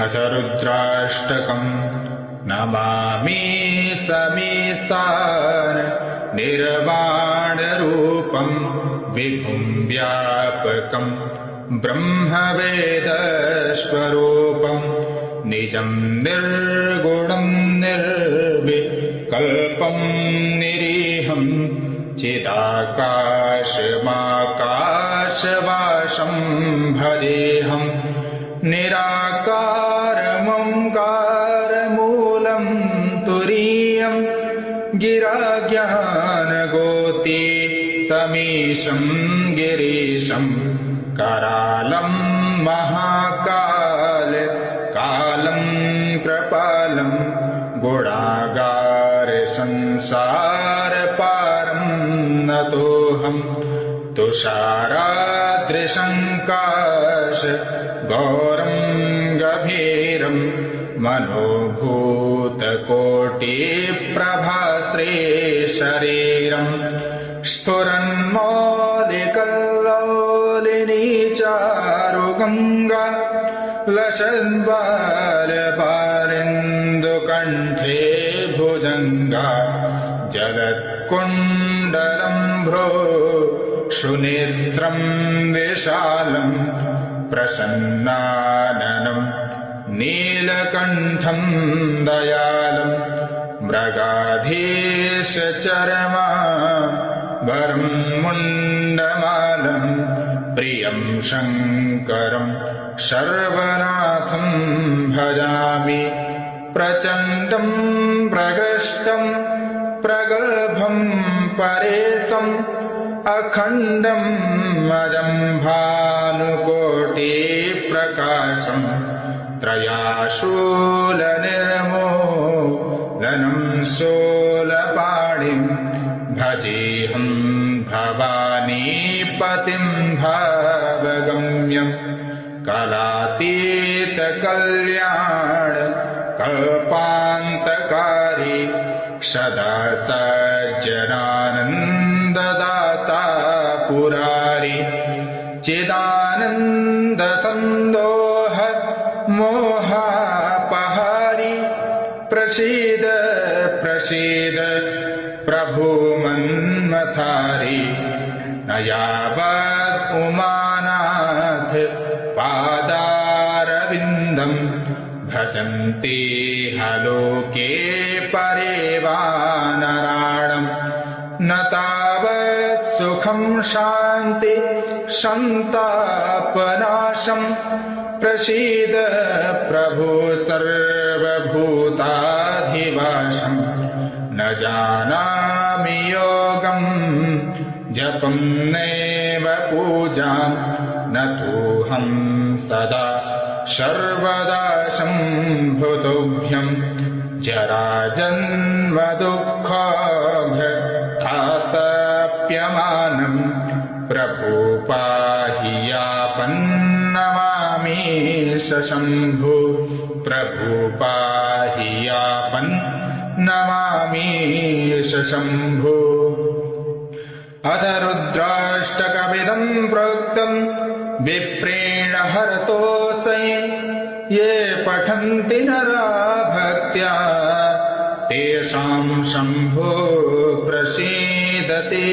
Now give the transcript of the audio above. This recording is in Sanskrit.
अथ रुद्राष्टकम् नमामि समीसान् निर्वाणरूपम् विभुं व्यापकम् ब्रह्मवेदस्वरूपम् निजं निर्गुणं निर्विकल्पं निरीहं चिदाकाशमाकाशवासं भजेऽहम् निराकारमोङ्कारमूलं तुरीयं गिराज्ञानगोतीतमीशं गिरीशं करालं महाकालं कृपालं गुणागारसंसारपारं नतोऽहम् तुषाराद्रिशङ्काश गौरं गभीरं मनोभूतकोटिप्रभाश्रीशरीरं स्फुरन्मौलिकल्लोलिनी चारुगङ्गा लसद्बालपालिन्दुकण्ठे भुजङ्गा जगत्कुण्डलं भ्रो सुनेत्रं विशालं प्रसन्नाननं नीलकण्ठं दयालं मृगाधीशचर्माभरं मुण्डमालं प्रियं शङ्करं सर्वनाथं भजामि प्रचण्डं प्रगष्टं प्रगल्भं परेशम् अखण्डम् अजं भानुकोटिप्रकाशं त्रयाशूलनिर्मूलनं शूलपाणिं भजेऽहं भवानीपतिं भावगम्यं कलातीतकल्याण कल्पान्तकारी सदा सज्जनानन्ददाता पुरारी चिदानन्दसन्दोह मोहापहारी प्रसीद प्रसीद प्रभो मन्मथारी न यावत् उमानाथ पादारविन्दम् भजन्ते हलोके परेवानराणम् न तावत् सुखं शान्ति सन्तापनाशम् प्रसीद प्रभो सर्वभूताधिवासम् न जानामि योगम् जपं नैव पूजां न तोऽहं सदा सर्वदा सम्भुतोऽभ्यं जराजन्मदुःखघातप्यमानं प्रभो पाहि यापन्नमामि शम्भो प्रभो पाहि यापन्नमामि शम्भो अथ रुद्राष्टकमिदं प्रोक्तं विप्रेण हरतोऽसै ये पठन्ति नरा भक्त्या तेषां शम्भो प्रसीदते